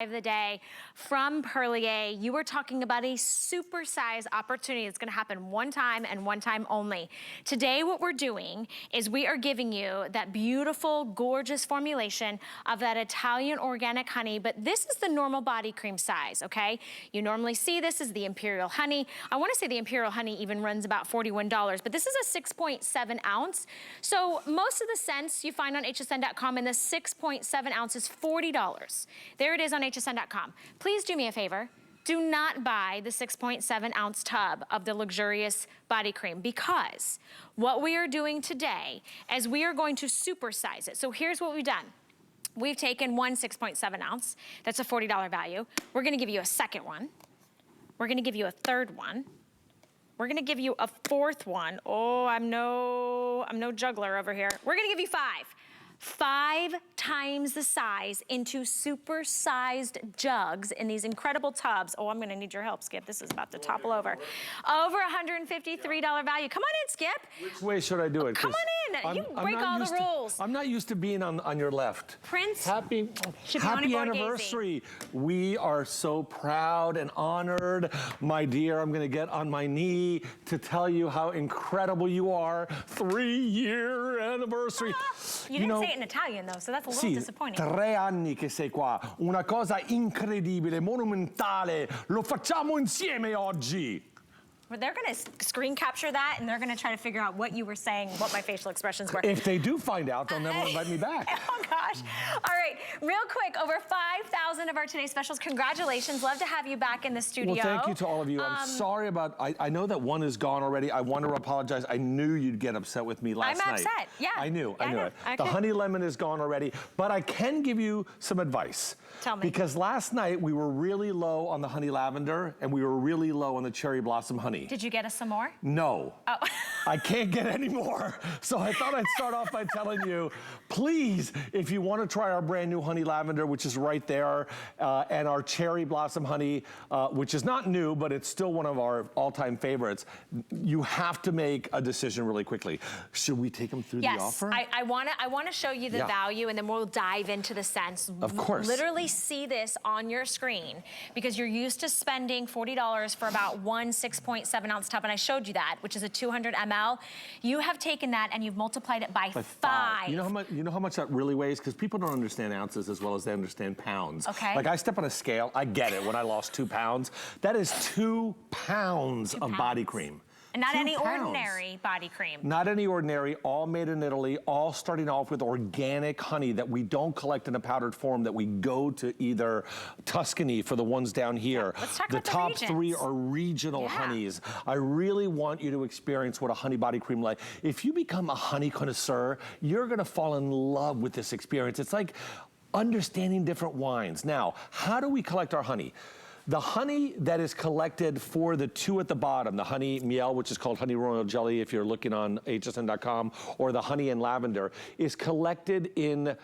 of the day from Perlier. You were talking about a supersize opportunity that's going to happen one time and one time only. Today what we're doing is we are giving you that beautiful, gorgeous formulation of that Italian organic honey, but this is the normal body cream size, okay? You normally see this as the Imperial Honey. I want to say the Imperial Honey even runs about $41, but this is a 6.7 ounce. So most of the scents you find on hsn.com, and the 6.7 ounce is $40. There it is on hsn.com. Please do me a favor. Do not buy the 6.7 ounce tub of the luxurious body cream, because what we are doing today is we are going to supersize it. So here's what we've done. We've taken one 6.7 ounce. That's a $40 value. We're gonna give you a second one. We're gonna give you a third one. We're gonna give you a fourth one. Oh, I'm no juggler over here. We're gonna give you five times the size into super-sized jugs in these incredible tubs. Oh, I'm gonna need your help, Skip. This is about to topple over. Over $153 value. Come on in, Skip. Which way should I do it? Come on in. You break all the rules. I'm not used to being on your left. Prince Happy anniversary. We are so proud and honored. My dear, I'm gonna get on my knee to tell you how incredible you are. 3-year anniversary. You didn't say it in Italian though, so that's a little disappointing. 3 anni che sei qua, una cosa incredibile, monumentale, lo facciamo insieme oggi. They're gonna screen capture that and they're gonna try to figure out what you were saying, what my facial expressions were. If they do find out, they'll never invite me back. Oh gosh. All right, real quick, over 5,000 of our today's specials. Congratulations, love to have you back in the studio. Well, thank you to all of you. I'm sorry about, I know that one is gone already. I want to apologize. I knew you'd get upset with me last night. I'm upset, yeah. I knew it. Okay. The honey lemon is gone already, but I can give you some advice. Tell me. Because last night we were really low on the honey lavender and we were really low on the cherry blossom honey. Did you get us some more? No. Oh. I can't get any more. So I thought I'd start off by telling you, please, if you want to try our brand new honey lavender, which is right there, and our cherry blossom honey, which is not new, but it's still one of our all-time favorites, you have to make a decision really quickly. Should we take them through the offer? Yes, I want to show you the value, and then we'll dive into the scents. Of course. Literally see this on your screen, because you're used to spending $40 for about one 6.7 ounce tub, and I showed you that, which is a 200 ml. You have taken that and you've multiplied it by 5. You know how much that really weighs? Because people don't understand ounces as well as they understand pounds. Okay. Like I step on a scale, I get it when I lost 2 pounds. That is 2 pounds of body cream. And not any ordinary body cream. Not any ordinary, all made in Italy, all starting off with organic honey that we don't collect in a powdered form, that we go to either Tuscany for the ones down here. Yeah, let's talk the about top the 3 are regional honeys. I really want you to experience what a honey body cream like. If you become a honey connoisseur, you're gonna fall in love with this experience. It's like understanding different wines. Now, how do we collect our honey? The honey that is collected for the 2 at the bottom, the honey miel, which is called honey royal jelly if you're looking on hsn.com, or the honey and lavender, is collected in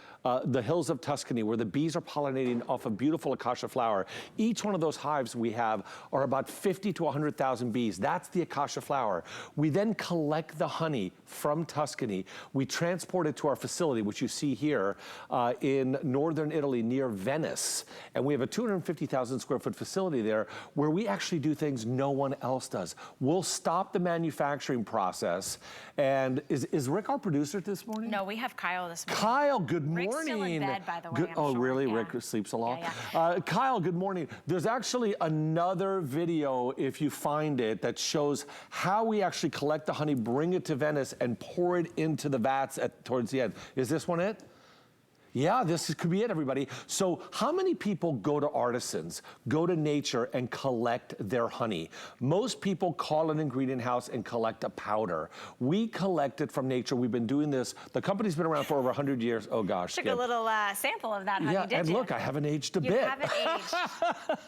the hills of Tuscany, where the bees are pollinating off a beautiful acacia flower. Each one of those hives we have are about 50 to 100,000 bees. That's the acacia flower. We then collect the honey from Tuscany. We transport it to our facility, which you see here in northern Italy near Venice. And we have a 250,000 square foot facility there where we actually do things no one else does. We'll stop the manufacturing process. And is Rick our producer this morning? No, we have Kyle this morning. Kyle, good morning. Rick's still in bed, by the way. Oh, really? Yeah. Rick sleeps a lot? Yeah. Kyle, good morning. There's actually another video, if you find it, that shows how we actually collect the honey, bring it to Venice, and pour it into the vats towards the end. Is this one it? Yeah, this could be it, everybody. So how many people go to artisans, go to nature, and collect their honey? Most people call an ingredient house and collect a powder. We collect it from nature. We've been doing this. The company's been around for over 100 years. Oh, gosh. Took a little sample of that honey, didn't you? And look, I haven't aged a bit. You haven't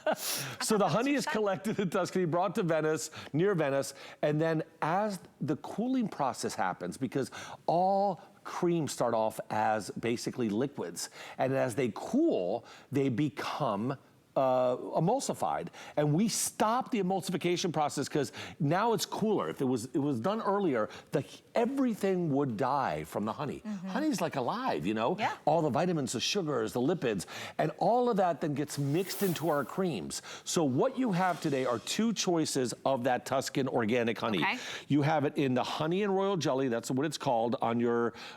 aged. So the honey is collected in Tuscany, brought to Venice, near Venice, and then as the cooling process happens, because all creams start off as basically liquids, and as they cool, they become emulsified, and we stopped the emulsification process because now it's cooler. If it was done earlier, everything would die from the honey. Honey's like alive, you know? Yeah. All the vitamins, the sugars, the lipids, and all of that then gets mixed into our creams. So what you have today are two choices of that Tuscan organic honey. Okay. You have it in the honey and royal jelly, that's what it's called on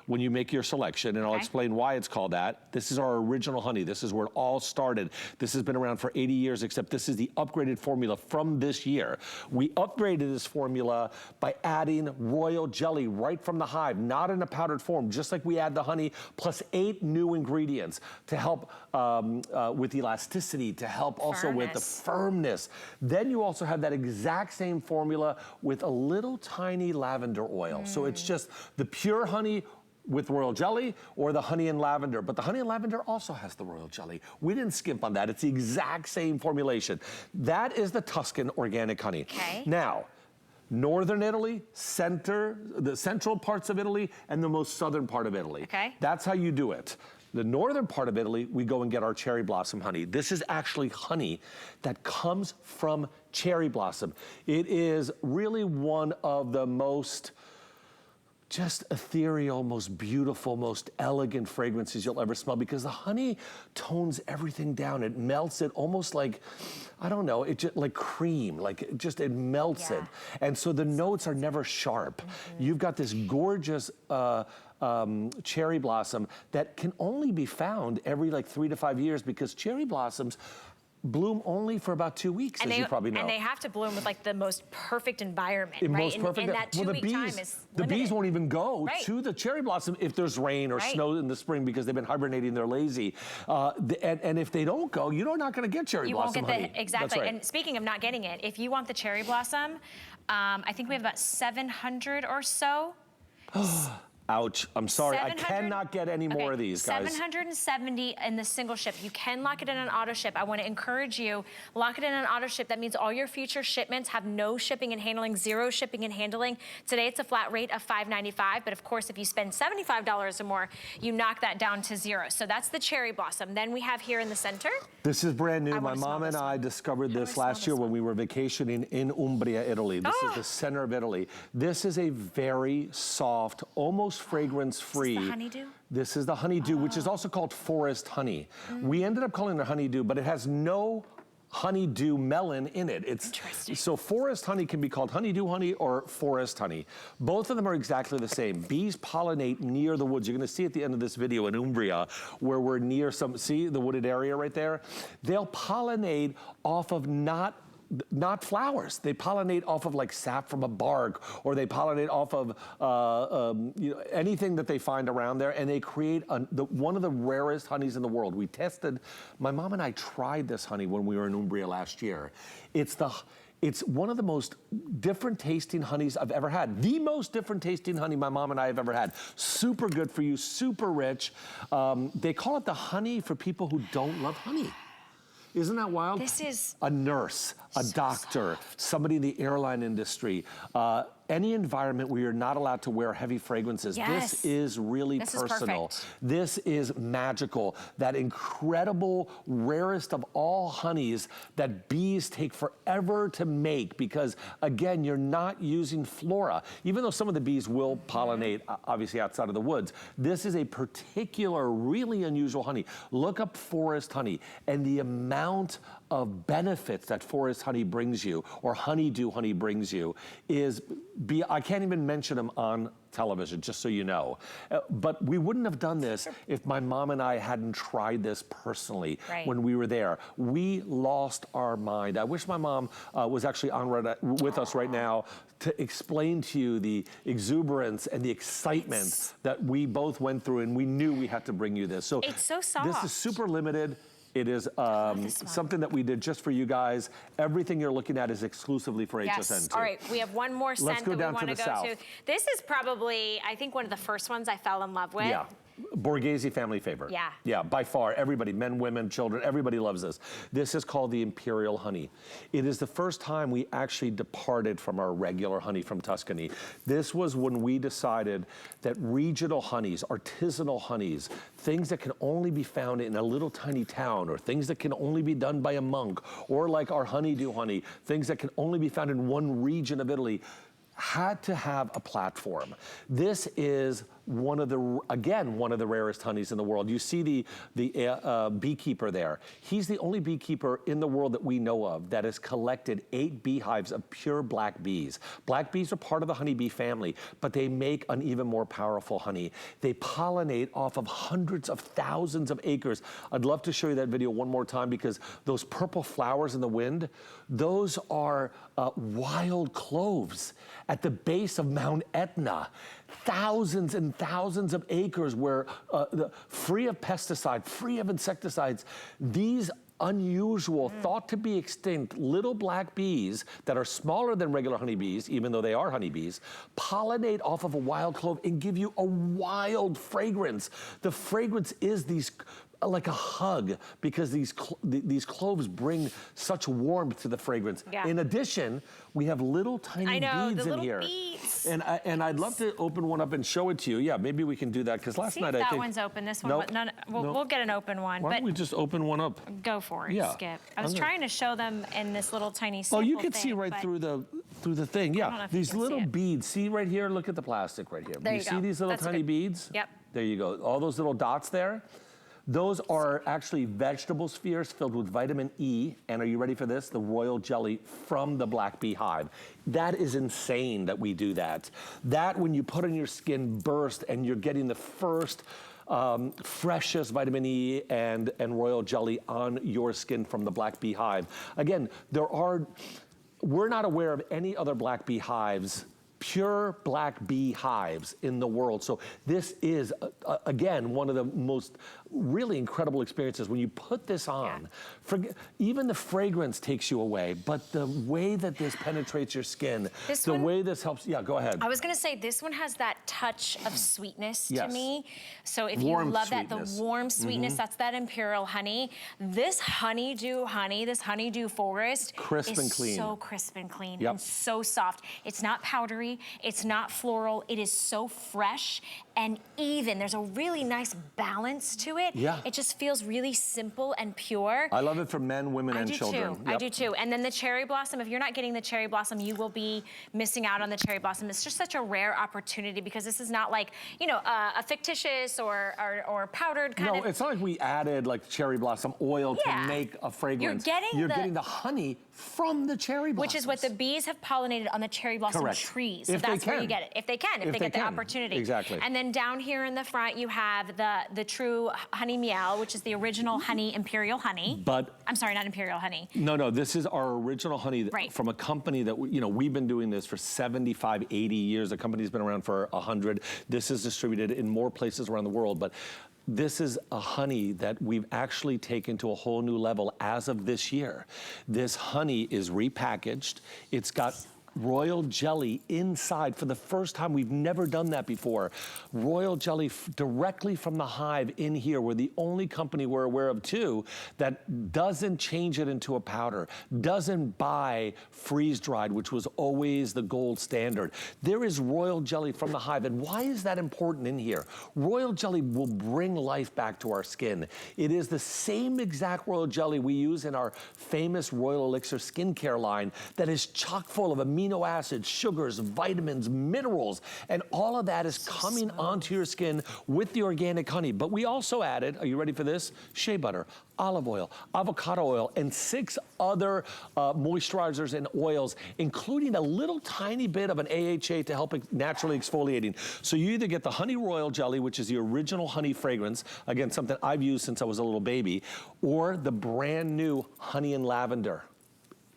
when you make your selection, and I'll explain why it's called that. This is our original honey. This is where it all started. This has been around for 80 years, except this is the upgraded formula from this year. We upgraded this formula by adding royal jelly right from the hive, not in a powdered form, just like we add the honey, plus 8 new ingredients to help with elasticity, to help also with the firmness. Then you also have that exact same formula with a little tiny lavender oil. So it's just the pure honey with royal jelly or the honey and lavender. But the honey and lavender also has the royal jelly. We didn't skimp on that. It's the exact same formulation. That is the Tuscan organic honey. Okay. Now, northern Italy, the central parts of Italy, and the most southern part of Italy. Okay. That's how you do it. The northern part of Italy, we go and get our cherry blossom honey. This is actually honey that comes from cherry blossom. It is really one of the most just ethereal, most beautiful, most elegant fragrances you'll ever smell, because the honey tones everything down. It melts it almost like, I don't know, it just like cream, like it melts it. And so the notes are never sharp. You've got this gorgeous cherry blossom that can only be found every like 3 to 5 years, because cherry blossoms bloom only for about 2 weeks, as you probably know. And they have to bloom with like the most perfect environment, right? Most perfect. And that 2-week time is limited. The bees won't even go to the cherry blossom if there's rain or snow in the spring, because they've been hibernating, they're lazy. And if they don't go, you're not gonna get cherry blossom honey. You won't get exactly. And speaking of not getting it, if you want the cherry blossom, I think we have about 700 or so. Ouch, I'm sorry, I cannot get any more of these, guys. 770 in the single ship. You can lock it in an auto ship. I wanna encourage you, lock it in an auto ship. That means all your future shipments have no shipping and handling, 0 shipping and handling. Today it's a flat rate of $5.95, but of course if you spend $75 or more, you knock that down to 0. So that's the cherry blossom. Then we have here in the center. This is brand new. My mom and I discovered this last year when we were vacationing in Umbria, Italy. This is the center of Italy. This is a very soft, almost fragrance-free. Is this the honeydew? This is the honeydew, which is also called forest honey. We ended up calling it honeydew, but it has no honeydew melon in it. Interesting. So forest honey can be called honeydew honey or forest honey. Both of them are exactly the same. Bees pollinate near the woods. You're gonna see at the end of this video in Umbria, where we're near see the wooded area right there? They'll pollinate off of not flowers. They pollinate off of like sap from a bark, or they pollinate off of anything that they find around there, and they create one of the rarest honeys in the world. My mom and I tried this honey when we were in Umbria last year. It's one of the most different tasting honeys I've ever had. The most different tasting honey my mom and I have ever had. Super good for you, super rich. They call it the honey for people who don't love honey. Isn't that wild? This is a nurse, a doctor, somebody in the airline industry, any environment where you're not allowed to wear heavy fragrances. Yes. This is really personal. This is magical. That incredible, rarest of all honeys that bees take forever to make, because again, you're not using flora. Even though some of the bees will pollinate, obviously outside of the woods, this is a particular, really unusual honey. Look up forest honey, and the amount of benefits that forest honey brings you, or honeydew honey brings you, I can't even mention them on television, just so you know. But we wouldn't have done this if my mom and I hadn't tried this personally when we were there. We lost our mind. I wish my mom was actually on with us right now to explain to you the exuberance and the excitement that we both went through, and we knew we had to bring you this. So it's so soft. This is super limited. It is something that we did just for you guys. Everything you're looking at is exclusively for HSN2. All right, we have one more scent that we want to go south. to. This is probably, I think, one of the first ones I fell in love with. Yeah. Borghese family favorite. Yeah. Yeah, by far, everybody, men, women, children, everybody loves this. This is called the Imperial honey. It is the first time we actually departed from our regular honey from Tuscany. This was when we decided that regional honeys, artisanal honeys, things that can only be found in a little tiny town, or things that can only be done by a monk, or like our honeydew honey, things that can only be found in one region of Italy, had to have a platform. This is one of the rarest honeys in the world. You see the beekeeper there. He's the only beekeeper in the world that we know of that has collected 8 beehives of pure black bees. Black bees are part of the honeybee family, but they make an even more powerful honey. They pollinate off of hundreds of thousands of acres. I'd love to show you that video one more time, because those purple flowers in the wind, those are wild cloves at the base of Mount Etna. Thousands and thousands of acres where free of pesticide, free of insecticides. These unusual, thought to be extinct little black bees that are smaller than regular honeybees, even though they are honeybees, pollinate off of a wild clove and give you a wild fragrance. The fragrance is like a hug, because these cloves bring such warmth to the fragrance. Yeah. In addition, we have little tiny beads in here. Beads. And I'd love to open one up and show it to you. Yeah, maybe we can do that, because last night I think... that one's open, this one, Nope. but we'll get an open one. Why don't we just open one up? Go for it, Yeah. Skip. I was trying to show them in this little tiny sample Oh, you can see thing, right but through the thing. don't know Yeah, if you these can see little it. beads. See right here? Look at the plastic right here. There you see go. these little That's tiny good. beads? Yep. There you go. All those little dots there. Those are actually vegetable spheres filled with vitamin E, and are you ready for this? The royal jelly from the black bee hive. That is insane that we do that. That, when you put on your skin, burst, and you're getting the first freshest vitamin E and royal jelly on your skin from the black bee hive. Again, we're not aware of any other black bee hives, pure black bee hives in the world. So this is, again, one of the most really incredible experiences. When you put this on, even the fragrance takes you away, but the way that this penetrates your skin, way this helps, yeah, go ahead. I was gonna say, this one has that touch of sweetness to Yes. me. So if Warm you love sweetness. that, the warm sweetness, that's that Imperial honey. This honeydew honey, this honeydew forest Crisp and clean. So crisp and clean, Yep. and so soft. It's not powdery, it's not floral, it is so fresh and even. There's a really nice balance to it. Yeah. It just feels really simple and pure. I love it for men, women, and children. I do too. And then the cherry blossom, if you're not getting the cherry blossom, you will be missing out on the cherry blossom. It's just such a rare opportunity, because this is not like, you know, a fictitious or powdered kind of. No, it's not like we added like cherry blossom oil Yeah. to make a fragrance. You're getting the honey from the cherry blossom. Which is what the bees have pollinated on the cherry blossom Correct. trees. So If they that's where you can. get it. If they can, if they get the opportunity. Exactly. And then down here in the front, you have the true honey miel, which is the original honey, Imperial honey. But I'm sorry, not Imperial honey. no, this is our original honey from a company that, we've been doing this for 75, 80 years. The company's been around for 100. This is distributed in more places around the world, but this is a honey that we've actually taken to a whole new level as of this year. This honey is repackaged. It's got royal jelly inside for the first time. We've never done that before. Royal jelly directly from the hive in here. We're the only company we're aware of too that doesn't change it into a powder, doesn't buy freeze-dried, which was always the gold standard. There is royal jelly from the hive. And why is that important in here? Royal jelly will bring life back to our skin. It is the same exact royal jelly we use in our famous Royal Elixir skincare line that is chock full of amino acids, sugars, vitamins, minerals, and all of that is coming onto your skin with the organic honey. But we also added, are you ready for this? Shea butter, olive oil, avocado oil, and 6 other moisturizers and oils, including a little tiny bit of an AHA to help it naturally exfoliating. So you either get the honey royal jelly, which is the original honey fragrance, again, something I've used since I was a little baby, or the brand new honey and lavender.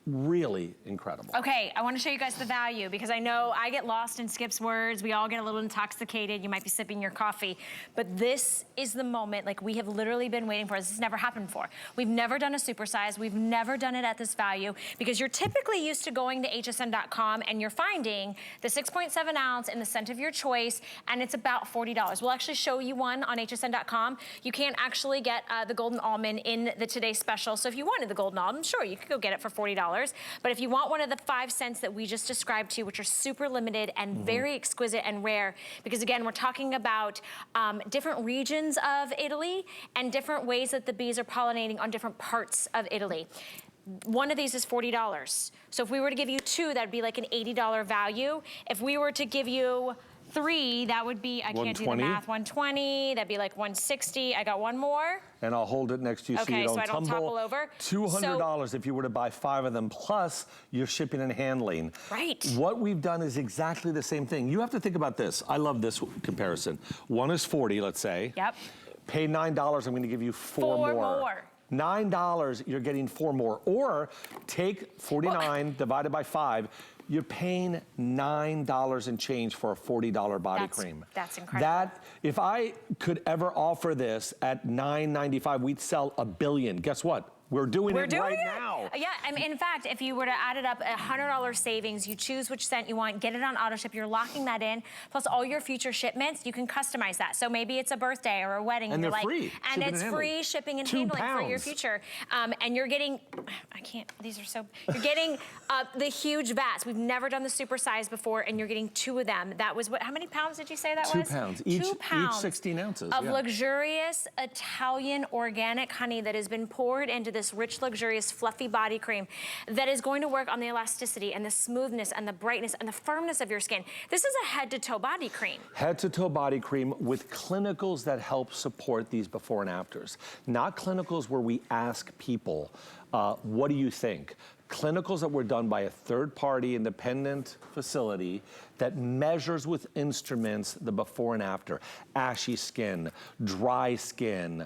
really incredible. Okay, I want to show you guys the value because I know I get lost in Skip's words. We all get a little intoxicated. You might be sipping your coffee, but this is the moment, like we have literally been waiting for. This has never happened before. We've never done a supersize. We've never done it at this value because you're typically used to going to hsn.com and you're finding the 6.7 ounce in the scent of your choice, and it's about $40. We'll actually show you one on hsn.com. You can't actually get the golden almond in the today's special. So if you wanted the golden almond, sure, you could go get it for $40. But if you want one of the 5 scents that we just described to you, which are super limited and very exquisite and rare, because again, we're talking about different regions of Italy and different ways that the bees are pollinating on different parts of Italy. One of these is $40. So if we were to give you 2, that'd be like an $80 value. If we were to give you 3, that would be, I can't do the math, 120, that'd be like 160. I got one more. And I'll hold it next to you so you don't tumble. Topple over. $200 if you were to buy 5 of them, plus your shipping and handling. Right. What we've done is exactly the same thing. You have to think about this. I love this comparison. One is 40, let's say. Yep. Pay $9, I'm gonna give you 4 more. $9, you're getting 4 more. Or take 49 divided by 5, you're paying $9 and change for a $40 body cream. That's incredible. If I could ever offer this at $9.95, we'd sell 1 billion. Guess what? We're doing it right now. Yeah, I mean, in fact, if you were to add it up, $100 savings, you choose which scent you want, get it on AutoShip, you're locking that in, plus all your future shipments, you can customize that. So maybe it's a birthday or a wedding. And they're free. And it's free shipping and handling for your future. And you're getting, these are so, you're getting the huge vats. We've never done the supersize before, and you're getting 2 of them. That was how many pounds did you say that was? 2 pounds. 2 pounds. Each 16 ounces. Of luxurious Italian organic honey that has been poured into this rich, luxurious, fluffy body cream that is going to work on the elasticity and the smoothness and the brightness and the firmness of your skin. This is a head-to-toe body cream. Head-to-toe body cream with clinicals that help support these before and afters. Not clinicals where we ask people, what do you think? Clinicals that were done by a third-party independent facility that measures with instruments the before and after. Ashy skin, dry skin.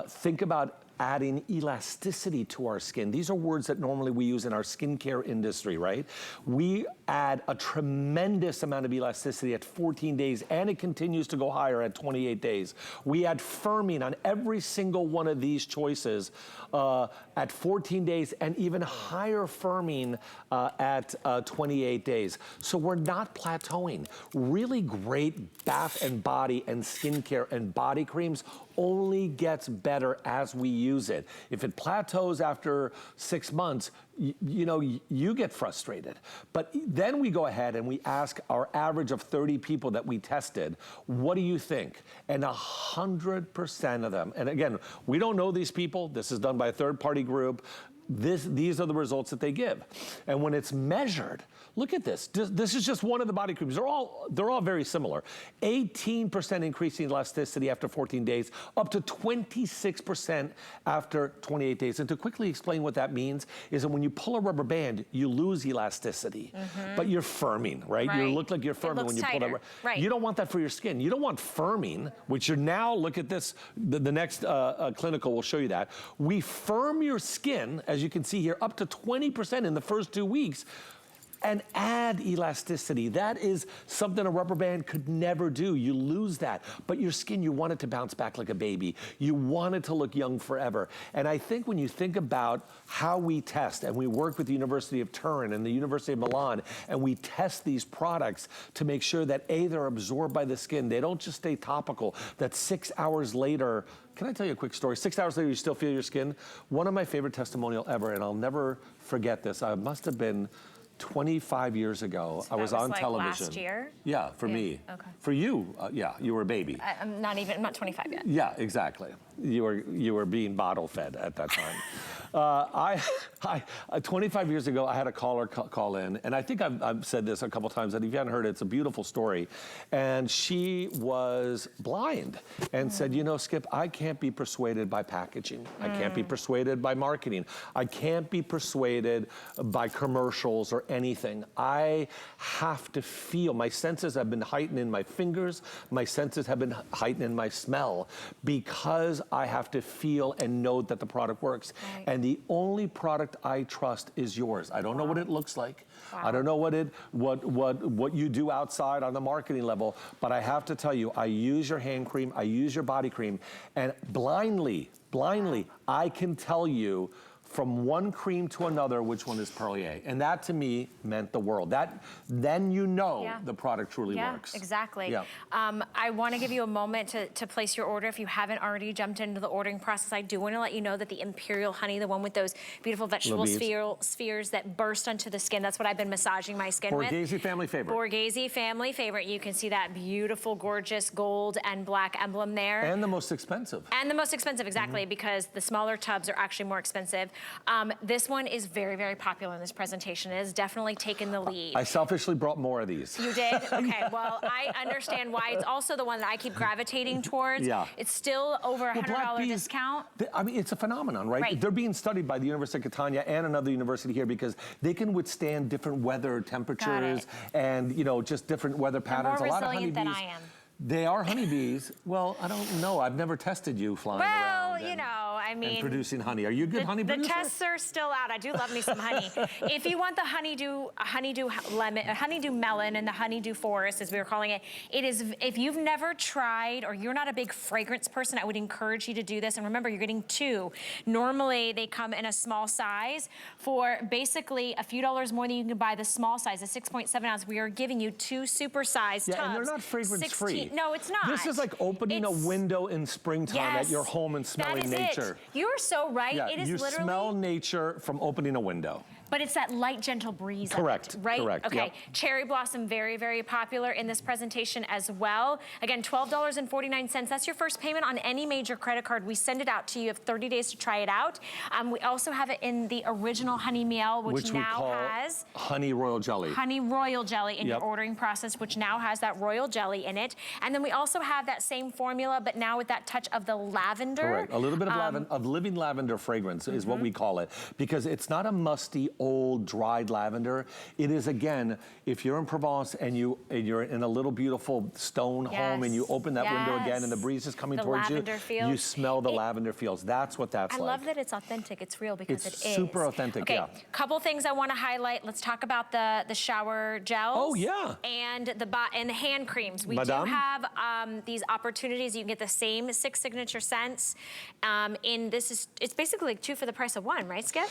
Think about adding elasticity to our skin. These are words that normally we use in our skincare industry, right? We add a tremendous amount of elasticity at 14 days, and it continues to go higher at 28 days. We add firming on every single one of these choices at 14 days, and even higher firming at 28 days. So we're not plateauing. Really great bath and body and skincare and body creams only gets better as we use it. If it plateaus after 6 months, you get frustrated. But then we go ahead and we ask our average of 30 people that we tested, what do you think? And 100% of them, and again, we don't know these people, this is done by a third-party group, these are the results that they give. And when it's measured, look at this. This is just one of the body creams. They're all very similar. 18% increase in elasticity after 14 days, up to 26% after 28 days. And to quickly explain what that means is that when you pull a rubber band, you lose elasticity, but you're firming, right? You look like you're firming when you pull that. Right. You don't want that for your skin. You don't want firming, which you're now, look at this, the next clinical will show you that. We firm your skin, as you can see here, up to 20% in the first 2 weeks, and add elasticity. That is something a rubber band could never do. You lose that. But your skin, you want it to bounce back like a baby. You want it to look young forever. And I think when you think about how we test, and we work with the University of Turin and the University of Milan, and we test these products to make sure that A, they're absorbed by the skin, they don't just stay topical, that 6 hours later, can I tell you a quick story? 6 hours later, you still feel your skin? One of my favorite testimonial ever, and I'll never forget this, I must have been 25 years ago, so I was on like television. Last year? Yeah, for me. Okay. For you, yeah, you were a baby. I'm not 25 yet. Yeah, exactly. You were being bottle fed at that time. 25 years ago, I had a caller call in, and I think I've said this a couple times, and if you haven't heard it, it's a beautiful story. And she was blind and said, you know, Skip, I can't be persuaded by packaging. I can't be persuaded by marketing. I can't be persuaded by commercials or anything. I have to feel. My senses have been heightened in my fingers. My senses have been heightened in my smell because I have to feel and know that the product works. Right. And the only product I trust is yours. I don't know what it looks like. Wow. I don't know what you do outside on the marketing level, but I have to tell you, I use your hand cream, I use your body cream, and blindly, I can tell you from one cream to another which one is Perlier. And that to me meant the world. Then you know the product truly works. Exactly. Yeah. I want to give you a moment to place your order. If you haven't already jumped into the ordering process, I do want to let you know that the Imperial Honey, the one with those beautiful vegetable spheres that burst onto the skin, that's what I've been massaging my skin with. Borghese family favorite. Borghese family favorite. You can see that beautiful, gorgeous gold and black emblem there. And the most expensive. And the most expensive, exactly, because the smaller tubs are actually more expensive. This one is very, very popular in this presentation. It has definitely taken the lead. I selfishly brought more of these. You did? Okay, well, I understand why. It's also the one that I keep gravitating towards. Yeah. It's still over a $100 discount. I mean, it's a phenomenon, right? They're being studied by the University of Catania and another university here because they can withstand different weather temperatures and, you know, just different weather patterns. They're more a lot of resilient honeybees. than I am. They are honeybees. Well, I don't know. I've never tested you flying around. Well, you know, I mean, and producing honey. Are you a good honey producer? The tests are still out. I do love me some honey. If you want the honeydew melon and the honeydew forest, as we were calling it, it is, if you've never tried or you're not a big fragrance person, I would encourage you to do this. And remember, you're getting two. Normally, they come in a small size. For basically a few dollars more than you can buy the small size, the 6.7 ounce, we are giving you 2 supersized tubs. And they're not fragrance free. No, it's not. This is like opening a window in springtime at your home and smelling nature. You're so right. Yeah, it is you literally smell nature from opening a window. But it's that light, gentle breeze. Correct. Of it, right? Correct. Okay. Yep. Cherry blossom, very, very popular in this presentation as well. Again, $12.49. That's your first payment on any major credit card. We send it out to you. You have 30 days to try it out. We also have it in the original honey meal, which now has honey royal jelly. Honey royal jelly in your ordering process, which now has that royal jelly in it. And then we also have that same formula, but now with that touch of the lavender. Correct. A little bit of living lavender fragrance is what we call it, because it's not a musty, old, dried lavender. It is, again, if you're in Provence and you're in a little beautiful stone home and you open that window again and the breeze is coming towards you, you smell the lavender fields. That's what that's like. I love that it's authentic. It's real because it is. Super authentic, okay, couple things I want to highlight. Let's talk about the shower gels. Oh, yeah. And the hand creams. We do have these opportunities. You can get the same 6 signature scents. It's basically like 2 for the price of 1, right, Skip?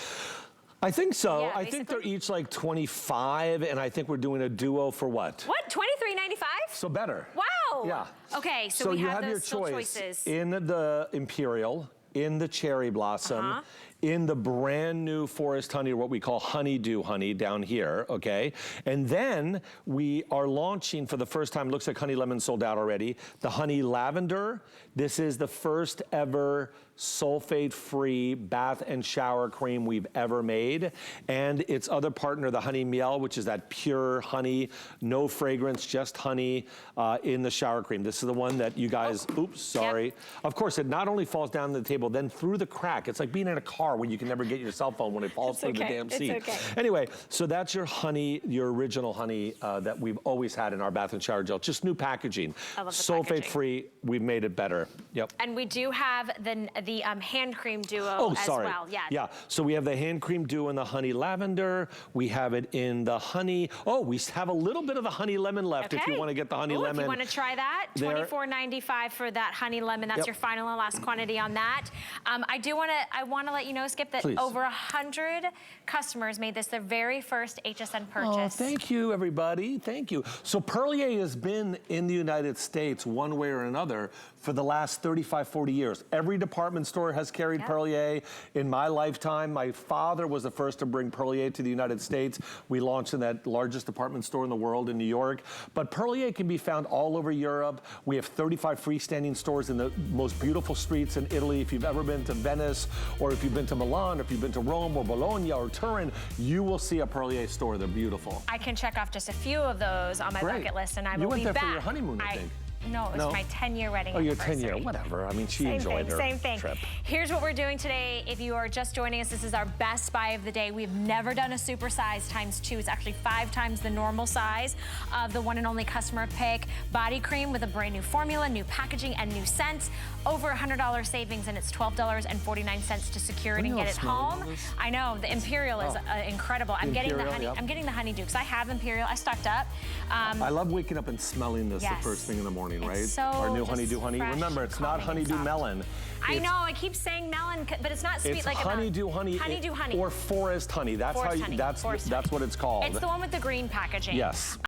I think so. Yeah, I think they're each like 25, and I think we're doing a duo for what? What, $23.95? So better. Wow. Yeah. Okay, so we you have your those choices in the Imperial, in the cherry blossom, in the brand new forest honey, or what we call honeydew honey down here, okay? And then we are launching for the first time, looks like honey lemon sold out already, the honey lavender. This is the first ever sulfate-free bath and shower cream we've ever made. And its other partner, the honey miel, which is that pure honey, no fragrance, just honey in the shower cream. This is the one that you guys, oops, sorry. Of course, it not only falls down the table, then through the crack. It's like being in a car where you can never get your cell phone when it falls through the damn seat. Anyway, so that's your honey, your original honey that we've always had in our bath and shower gel. Just new packaging. Sulfate-free, we've made it better. Yep. And we do have the hand cream duo as well. Yeah, so we have the hand cream duo in the honey lavender. We have it in the honey. Oh, we have a little bit of the honey lemon left if you want to get the honey lemon. If you want to try that, $24.95 for that honey lemon. That's your final and last quantity on that. I want to let you know, Skip, that over 100 customers made this their very first HSN purchase. Oh, thank you, everybody. Thank you. So Perlier has been in the United States one way or another for the last 35, 40 years. Every department store has carried Perlier. In my lifetime, my father was the first to bring Perlier to the United States. We launched in that largest department store in the world in New York. But Perlier can be found all over Europe. We have 35 freestanding stores in the most beautiful streets in Italy. If you've ever been to Venice, or if you've been to Milan, or if you've been to Rome, or Bologna, or Turin, you will see a Perlier store. They're beautiful. I can check off just a few of those on my bucket list, and I will be back. You went there for your honeymoon, I think. No, it was my 10-year wedding Oh, your anniversary. 10-year, whatever. I mean, she enjoyed her Same thing. trip. Here's what we're doing today. If you are just joining us, this is our best buy of the day. We've never done a supersize ×2. It's actually 5 times the normal size of the one and only customer pick. Body cream with a brand new formula, new packaging, and new scents. Over $100 savings, and it's $12.49 to secure it and get it home. I know, the Imperial is incredible. I'm getting the honey. I'm getting the honeydew because I have Imperial. I stocked up. I love waking up and smelling this the first thing in the morning, right? So our new honeydew honey. Remember, it's not honeydew melon. I know, I keep saying melon, but it's not sweet like honeydew honey. Honeydew honey. Or forest honey. That's forest how you, honey. that's what it's called. It's the one with the green packaging. Yes.